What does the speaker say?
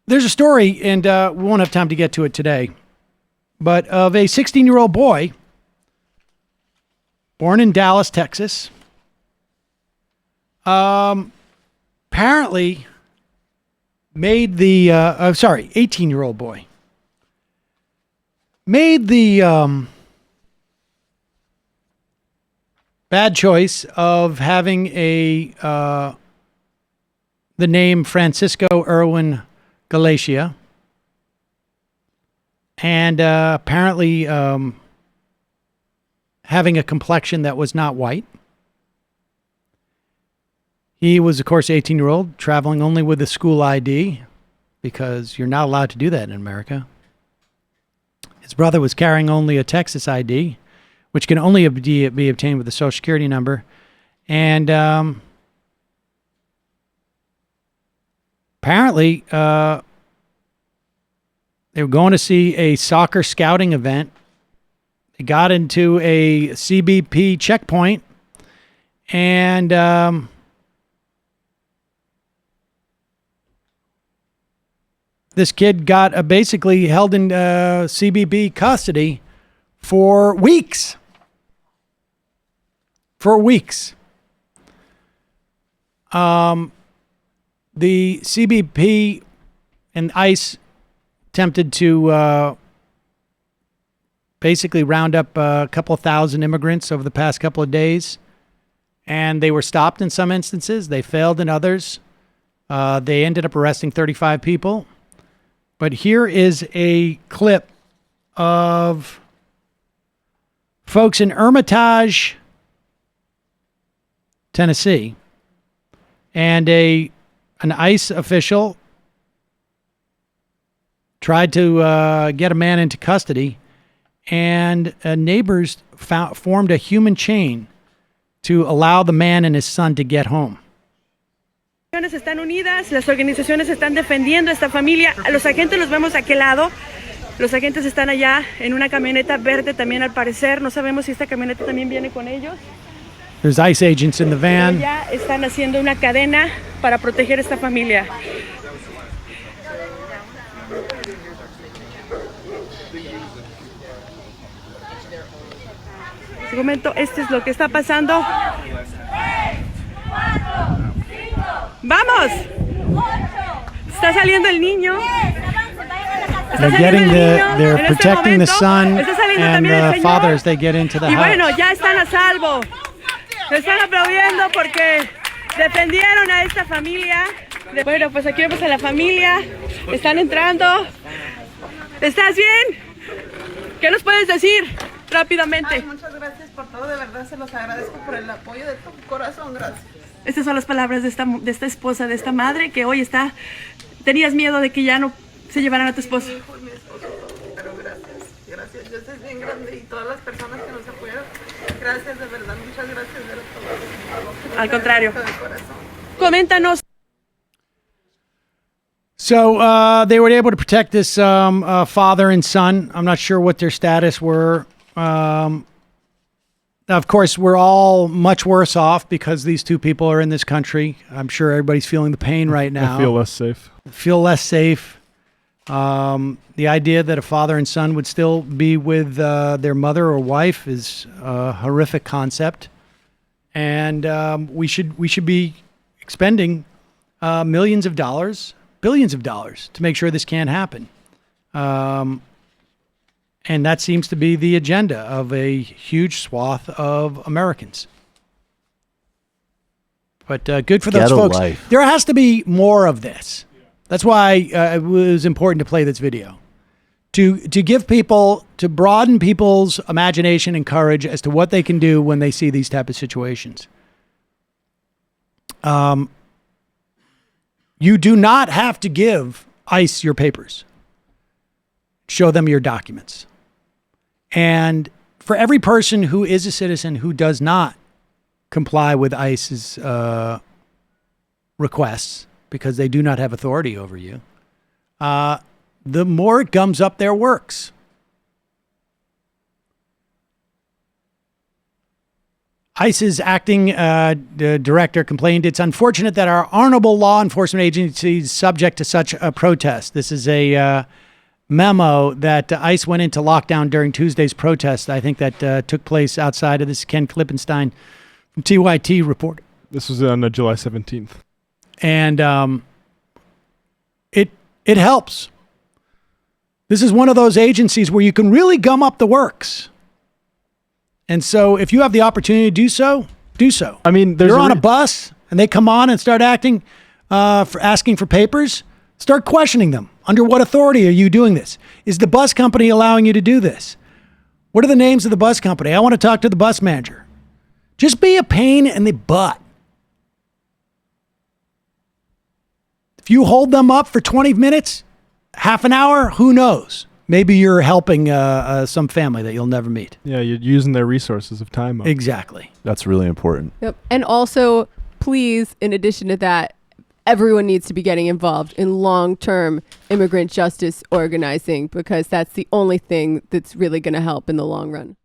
There's a story, and we won't have time to get to it today, but of a 16-year-old boy born in Dallas, Texas. Apparently made the 18-year-old boy made the bad choice of having the name Francisco Irwin Galatia, and apparently having a complexion that was not white. He was, of course, 18-year-old, traveling only with a school ID, because you're not allowed to do that in America. His brother was carrying only a Texas ID, which can only be obtained with a Social Security number. And apparently, they were going to see a soccer scouting event. They got into a CBP checkpoint, and this kid got basically held in CBP custody for weeks. The CBP and ICE attempted to basically round up a couple thousand immigrants over the past couple of days, and they were stopped in some instances. They failed in others. They ended up arresting 35 people. But here is a clip of folks in Hermitage, Tennessee, and an ICE official tried to get a man into custody, and neighbors formed a human chain to allow the man and his son to get home. Están unidas, las organizaciones están defendiendo a esta familia. A los agentes los vemos a aquel lado. Los agentes están allá en una camioneta verde también, al parecer. No sabemos si esta camioneta también viene con ellos. There's ICE agents in the van. Ya están haciendo una cadena para proteger a esta familia. Te comento, este es lo que está pasando. ¡Vamos! Está saliendo el niño. They're protecting the son and the father as they get into the house. Y bueno, ya están a salvo. Están aplaudiendo porque defendieron a esta familia. Bueno, pues aquí vemos a la familia. Están entrando. ¿Estás bien? ¿Qué nos puedes decir rápidamente? Ay, muchas gracias por todo, de verdad se los agradezco por el apoyo de tu corazón, gracias. Estas son las palabras de esta esposa, de esta madre, que hoy está... Tenías miedo de que ya no se llevaran a tu esposo. Mi hijo y mi esposo, pero gracias, Dios es bien grande y todas las personas que nos apoyaron, gracias, de verdad, muchas gracias de todo. Al contrario. Coméntanos. So they were able to protect this father and son. I'm not sure what their status were. Of course, we're all much worse off because these two people are in this country. I'm sure everybody's feeling the pain right now. I feel less safe. The idea that a father and son would still be with their mother or wife is a horrific concept. And we should be expending millions of dollars, billions of dollars to make sure this can't happen. And that seems to be the agenda of a huge swath of Americans. But good for those folks. Life. There has to be more of this. That's why it was important to play this video. To give people, to broaden people's imagination and courage as to what they can do when they see these type of situations. You do not have to give ICE your papers. Show them your documents. And for every person who is a citizen who does not comply with ICE's requests, because they do not have authority over you, the more it gums up their works. ICE's acting director complained, "It's unfortunate that our honorable law enforcement agency is subject to such a protest." This is a memo that ICE went into lockdown during Tuesday's protest. I think that took place outside of this. Ken Klippenstein from TYT report. This was on July 17th. And it helps. This is one of those agencies where you can really gum up the works. And so if you have the opportunity to do so, do so. I mean, you're on a bus and they come on and start acting for asking for papers, start questioning them. Under what authority are you doing this? Is the bus company allowing you to do this? What are the names of the bus company? I want to talk to the bus manager. Just be a pain in the butt. If you hold them up for 20 minutes, half an hour, who knows? Maybe you're helping some family that you'll never meet. Yeah, you're using their resources of time up. Exactly. That's really important. Yep. And also, please, in addition to that, everyone needs to be getting involved in long-term immigrant justice organizing, because that's the only thing that's really going to help in the long run.